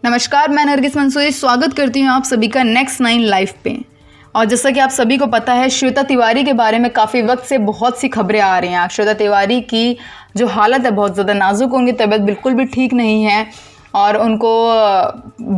नमस्कार, मैं नरगिस मंसूरी स्वागत करती हूँ आप सभी का नेक्स्ट 9 लाइव पे। और जैसा कि आप सभी को पता है, श्वेता तिवारी के बारे में काफ़ी वक्त से बहुत सी खबरें आ रही हैं। श्वेता तिवारी की जो हालत है बहुत ज़्यादा नाजुक, उनकी तबीयत बिल्कुल भी ठीक नहीं है और उनको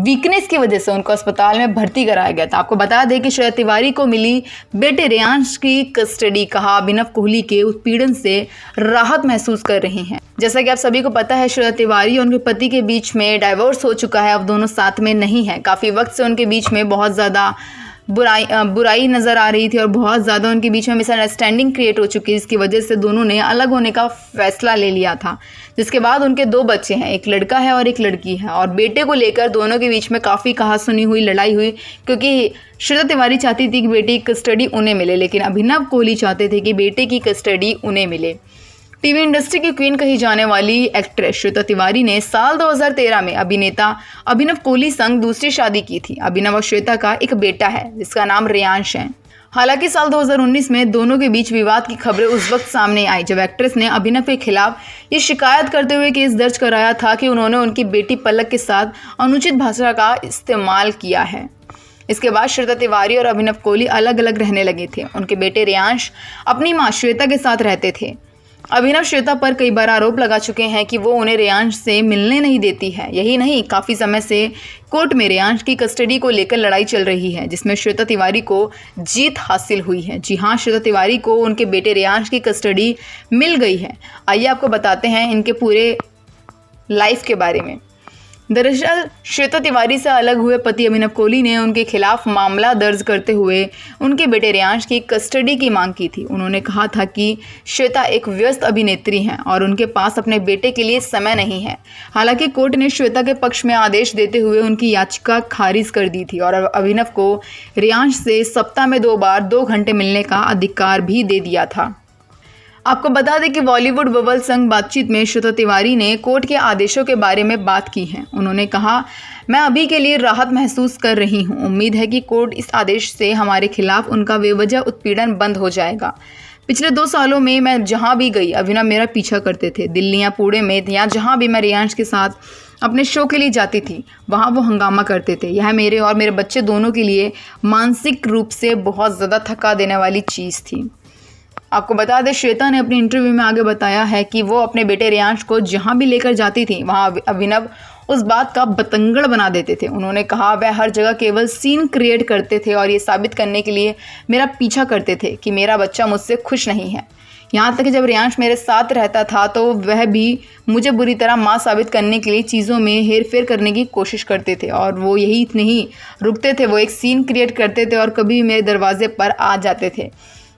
वीकनेस की वजह से उनको अस्पताल में भर्ती कराया गया था। आपको बता दें कि श्वेता तिवारी को मिली बेटे रेयांश की कस्टडी, कहा अभिनव कोहली के उत्पीड़न से राहत महसूस कर रही हैं। जैसा कि आप सभी को पता है, श्वेता तिवारी और उनके पति के बीच में डाइवोर्स हो चुका है। अब दोनों साथ में नहीं है। काफ़ी वक्त से उनके बीच में बहुत ज़्यादा बुराई नज़र आ रही थी और बहुत ज़्यादा उनके बीच में मिसअंडरस्टैंडिंग क्रिएट हो चुकी है, जिसकी वजह से दोनों ने अलग होने का फैसला ले लिया था। जिसके बाद उनके 2 बच्चे हैं, एक लड़का है और एक लड़की है। और बेटे को लेकर दोनों के बीच में काफ़ी कहासुनी हुई, लड़ाई हुई, क्योंकि श्वेता तिवारी चाहती थी कि बेटे की कस्टडी उन्हें मिले, लेकिन अभिनव कोहली चाहते थे कि बेटे की कस्टडी उन्हें मिले। टीवी इंडस्ट्री की क्वीन कही जाने वाली एक्ट्रेस श्वेता तिवारी ने साल 2013 में अभिनेता अभिनव कोहली संग दूसरी शादी की थी। अभिनव और श्वेता का एक बेटा है जिसका नाम रेयांश है। हालांकि साल 2019 में दोनों के बीच विवाद की खबरें उस वक्त सामने आई जब एक्ट्रेस ने अभिनव के खिलाफ ये शिकायत करते हुए केस दर्ज कराया था कि उन्होंने उनकी बेटी पलक के साथ अनुचित भाषा का इस्तेमाल किया है। इसके बाद श्वेता तिवारी और अभिनव कोहली अलग अलग रहने लगे थे। उनके बेटे रेयांश अपनी मां श्वेता के साथ रहते थे। अभिनव श्वेता पर कई बार आरोप लगा चुके हैं कि वो उन्हें रेयांश से मिलने नहीं देती है। यही नहीं, काफ़ी समय से कोर्ट में रेयांश की कस्टडी को लेकर लड़ाई चल रही है, जिसमें श्वेता तिवारी को जीत हासिल हुई है। जी हाँ, श्वेता तिवारी को उनके बेटे रेयांश की कस्टडी मिल गई है। आइए आपको बताते हैं इनके पूरे लाइफ के बारे में। दरअसल श्वेता तिवारी से अलग हुए पति अभिनव कोहली ने उनके खिलाफ मामला दर्ज करते हुए उनके बेटे रेयांश की कस्टडी की मांग की थी। उन्होंने कहा था कि श्वेता एक व्यस्त अभिनेत्री हैं और उनके पास अपने बेटे के लिए समय नहीं है। हालांकि कोर्ट ने श्वेता के पक्ष में आदेश देते हुए उनकी याचिका खारिज कर दी थी और अभिनव को रेयांश से सप्ताह में 2 बार 2 घंटे मिलने का अधिकार भी दे दिया था। आपको बता दें कि बॉलीवुड बबल संग बातचीत में श्वेता तिवारी ने कोर्ट के आदेशों के बारे में बात की है। उन्होंने कहा, मैं अभी के लिए राहत महसूस कर रही हूँ। उम्मीद है कि कोर्ट इस आदेश से हमारे खिलाफ उनका बेवजह उत्पीड़न बंद हो जाएगा। पिछले 2 सालों में मैं जहाँ भी गई, अभिनव मेरा पीछा करते थे। दिल्ली या पुणे में या जहाँ भी मैं रेयांश के साथ अपने शो के लिए जाती थी, वहाँ वो हंगामा करते थे। यह मेरे और मेरे बच्चे दोनों के लिए मानसिक रूप से बहुत ज़्यादा थका देने वाली चीज़ थी। आपको बता दें, श्वेता ने अपने इंटरव्यू में आगे बताया है कि वो अपने बेटे रेयांश को जहां भी लेकर जाती थी, वहां अभिनव उस बात का बतंगड़ बना देते थे। उन्होंने कहा, वह हर जगह केवल सीन क्रिएट करते थे और ये साबित करने के लिए मेरा पीछा करते थे कि मेरा बच्चा मुझसे खुश नहीं है। यहाँ तक कि जब रेयांश मेरे साथ रहता था तो वह भी मुझे बुरी तरह माँ साबित करने के लिए चीज़ों में हेरफेर करने की कोशिश करते थे और वो यही नहीं रुकते थे, वो एक सीन क्रिएट करते थे और कभी मेरे दरवाजे पर आ जाते थे।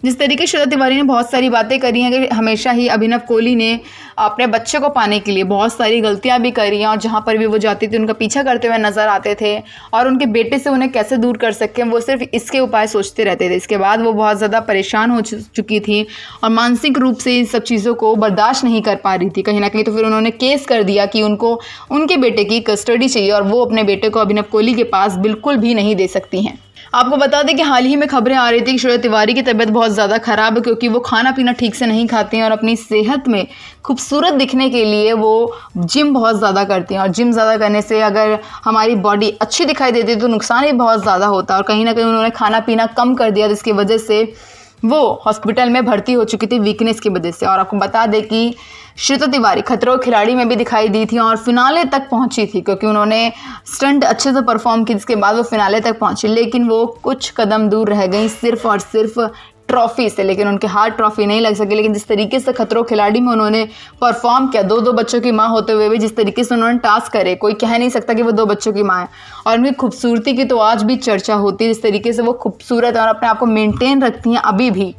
जिस तरीके से श्वेता तिवारी ने बहुत सारी बातें करी हैं कि हमेशा ही अभिनव कोहली ने अपने बच्चे को पाने के लिए बहुत सारी गलतियां भी करी हैं और जहां पर भी वो जाती थी उनका पीछा करते हुए नजर आते थे और उनके बेटे से उन्हें कैसे दूर कर सकें, वो सिर्फ इसके उपाय सोचते रहते थे। इसके बाद वो बहुत ज़्यादा परेशान हो चुकी थी और मानसिक रूप से इन सब चीज़ों को बर्दाश्त नहीं कर पा रही थी कहीं ना कहीं। तो फिर उन्होंने केस कर दिया कि उनको उनके बेटे की कस्टडी चाहिए और वो अपने बेटे को अभिनव कोहली के पास बिल्कुल भी नहीं दे सकती हैं। आपको बता दें कि हाल ही में खबरें आ रही थी कि श्वेता तिवारी की तबीयत बहुत ज़्यादा ख़राब है, क्योंकि वो खाना पीना ठीक से नहीं खाती हैं और अपनी सेहत में खूबसूरत दिखने के लिए वो जिम बहुत ज़्यादा करती हैं। और जिम ज़्यादा करने से अगर हमारी बॉडी अच्छी दिखाई देती है तो नुकसान भी बहुत ज़्यादा होता है और कहीं ना कहीं उन्होंने खाना पीना कम कर दिया, जिसकी वजह से वो हॉस्पिटल में भर्ती हो चुकी थी वीकनेस की वजह से। और आपको बता दें कि श्वेता तिवारी खतरों के खिलाड़ी में भी दिखाई दी थी और फिनाले तक पहुंची थी, क्योंकि उन्होंने स्टंट अच्छे से परफॉर्म की, जिसके बाद वो फिनाले तक पहुंची। लेकिन वो कुछ कदम दूर रह गई सिर्फ और सिर्फ ट्रॉफी से, लेकिन उनके हाथ ट्रॉफी नहीं लग सकी। लेकिन जिस तरीके से खतरों खिलाड़ी में उन्होंने परफॉर्म किया, 2 बच्चों की माँ होते हुए भी जिस तरीके से उन्होंने टास्क करे, कोई कह नहीं सकता कि वो 2 बच्चों की माँ है। और उनकी खूबसूरती की तो आज भी चर्चा होती है, जिस तरीके से वो खूबसूरत और अपने आप को मेनटेन रखती हैं अभी भी।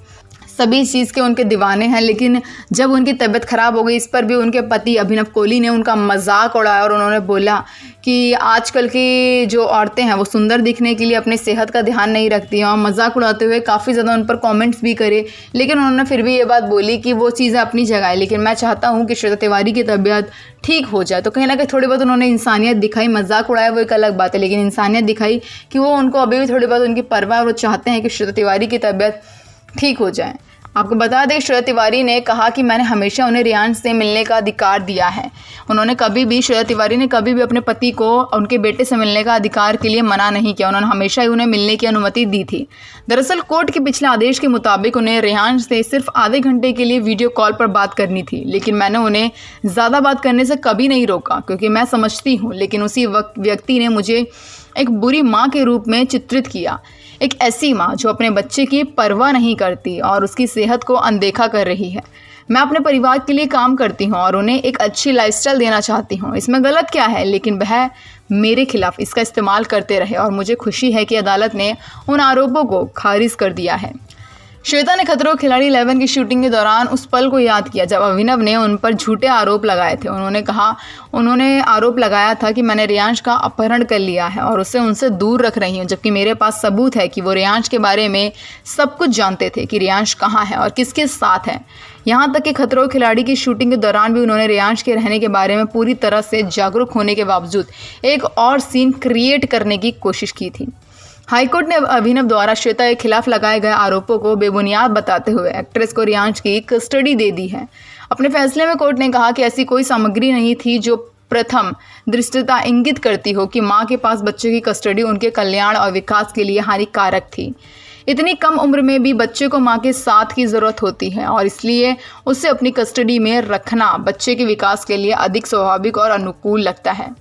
सभी चीज़ के उनके दीवाने हैं। लेकिन जब उनकी तबीयत ख़राब हो गई, इस पर भी उनके पति अभिनव कोहली ने उनका मजाक उड़ाया और उन्होंने बोला कि आजकल की जो औरतें हैं वो सुंदर दिखने के लिए अपनी सेहत का ध्यान नहीं रखती हैं और मजाक उड़ाते हुए काफ़ी ज़्यादा उन पर कमेंट्स भी करे। लेकिन उन्होंने फिर भी ये बात बोली कि वो चीज़ें अपनी जगह है, लेकिन मैं चाहता हूँ कि श्वेता तिवारी की तबीयत ठीक हो जाए। तो कहीं ना कहीं थोड़ी बहुत उन्होंने इंसानियत दिखाई। मजाक उड़ाया वो एक अलग बात है, लेकिन इंसानियत दिखाई कि वो उनको अभी भी थोड़ी बहुत उनकी परवाह, वो चाहते हैं कि श्वेता तिवारी की तबीयत ठीक हो जाए। आपको बता दें, श्वेता तिवारी ने कहा कि मैंने हमेशा उन्हें रियांश से मिलने का अधिकार दिया है। उन्होंने कभी भी, श्वेता तिवारी ने कभी भी अपने पति को उनके बेटे से मिलने का अधिकार के लिए मना नहीं किया। उन्होंने हमेशा ही उन्हें मिलने की अनुमति दी थी। दरअसल कोर्ट के पिछले आदेश के मुताबिक उन्हें रियांश से सिर्फ आधे घंटे के लिए वीडियो कॉल पर बात करनी थी, लेकिन मैंने उन्हें ज़्यादा बात करने से कभी नहीं रोका, क्योंकि मैं समझती हूँ। लेकिन उसी वक्त व्यक्ति ने मुझे एक बुरी माँ के रूप में चित्रित किया, एक ऐसी माँ जो अपने बच्चे की परवाह नहीं करती और उसकी सेहत को अनदेखा कर रही है। मैं अपने परिवार के लिए काम करती हूँ और उन्हें एक अच्छी लाइफस्टाइल देना चाहती हूँ, इसमें गलत क्या है? लेकिन वह मेरे खिलाफ इसका इस्तेमाल करते रहे और मुझे खुशी है कि अदालत ने उन आरोपों को खारिज कर दिया है। श्वेता ने खतरों के खिलाड़ी 11 की शूटिंग के दौरान उस पल को याद किया जब अभिनव ने उन पर झूठे आरोप लगाए थे। उन्होंने आरोप लगाया था कि मैंने रियांश का अपहरण कर लिया है और उसे उनसे दूर रख रही हूँ, जबकि मेरे पास सबूत है कि वो रियांश के बारे में सब कुछ जानते थे, कि रियांश कहाँ है और किसके साथ है। यहाँ तक कि खतरों के खिलाड़ी की शूटिंग के दौरान भी उन्होंने रियांश के रहने के बारे में पूरी तरह से जागरूक होने के बावजूद एक और सीन क्रिएट करने की कोशिश की थी। हाईकोर्ट ने अभिनव द्वारा श्वेता के खिलाफ लगाए गए आरोपों को बेबुनियाद बताते हुए एक्ट्रेस को रियांश की कस्टडी दे दी है। अपने फैसले में कोर्ट ने कहा कि ऐसी कोई सामग्री नहीं थी जो प्रथम दृष्टया इंगित करती हो कि मां के पास बच्चे की कस्टडी उनके कल्याण और विकास के लिए हानिकारक थी। इतनी कम उम्र में भी बच्चे को मां के साथ की ज़रूरत होती है और इसलिए उसे अपनी कस्टडी में रखना बच्चे के विकास के लिए अधिक स्वाभाविक और अनुकूल लगता है।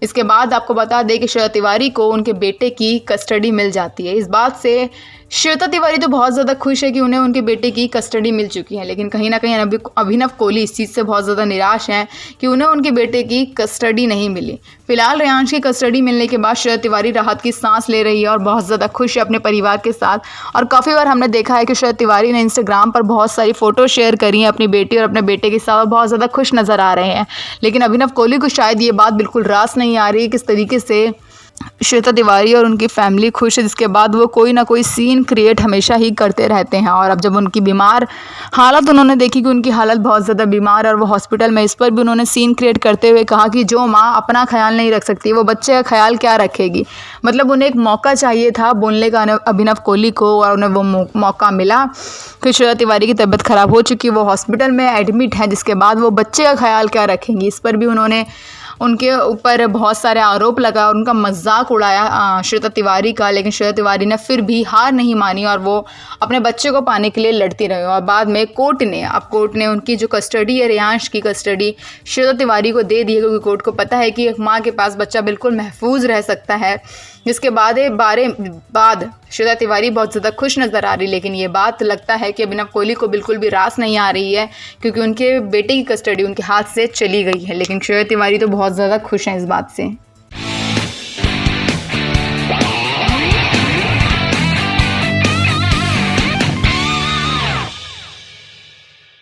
इसके बाद आपको बता दें कि श्वेता तिवारी को उनके बेटे की कस्टडी मिल जाती है। इस बात से श्वेता तिवारी तो बहुत ज़्यादा खुश है कि उन्हें उनके बेटे की कस्टडी मिल चुकी है, लेकिन कहीं ना कहीं अभिनव कोहली इस चीज़ से बहुत ज़्यादा निराश हैं कि उन्हें उनके बेटे की कस्टडी नहीं मिली। फिलहाल रियांश की कस्टडी मिलने के बाद श्वेता तिवारी राहत की सांस ले रही है और बहुत ज़्यादा खुश है अपने परिवार के साथ। और काफ़ी बार हमने देखा है कि श्वेता तिवारी ने इंस्टाग्राम पर बहुत सारी फ़ोटो शेयर करी हैं अपनी बेटी और अपने बेटे के साथ, बहुत ज़्यादा खुश नज़र आ रहे हैं। लेकिन अभिनव कोहली को शायद ये बात बिल्कुल रास नहीं आ रही है किस तरीके से श्वेता तिवारी और उनकी फैमिली खुश है, जिसके बाद वो कोई ना कोई सीन क्रिएट हमेशा ही करते रहते हैं। और अब जब उनकी बीमार हालत उन्होंने देखी कि उनकी हालत बहुत ज़्यादा बीमार और वो हॉस्पिटल में, इस पर भी उन्होंने सीन क्रिएट करते हुए कहा कि जो माँ अपना ख्याल नहीं रख सकती वो बच्चे का ख्याल क्या रखेगी। मतलब उन्हें एक मौका चाहिए था बोलने का अभिनव कोहली को, और उन्हें वो मौका मिला। फिर श्वेता तिवारी की तबीयत ख़राब हो चुकी, वो हॉस्पिटल में एडमिट है, जिसके बाद वो बच्चे का ख्याल क्या रखेंगी, इस पर भी उन्होंने उनके ऊपर बहुत सारे आरोप लगाया और उनका मजाक उड़ाया श्वेता तिवारी का। लेकिन श्वेता तिवारी ने फिर भी हार नहीं मानी और वो अपने बच्चे को पाने के लिए लड़ती रही। और बाद में कोर्ट ने उनकी जो कस्टडी है, रियांश की कस्टडी, श्वेता तिवारी को दे दी है, क्योंकि कोर्ट को पता है कि एक माँ के पास बच्चा बिल्कुल महफूज रह सकता है। जिसके बाद श्वेता तिवारी बहुत ज़्यादा खुश नज़र आ रही। लेकिन ये बात लगता है कि अभिनव कोहली को बिल्कुल भी रास नहीं आ रही है, क्योंकि उनके बेटे की कस्टडी उनके हाथ से चली गई है। लेकिन श्वेता तिवारी तो बहुत ज़्यादा खुश हैं इस बात से।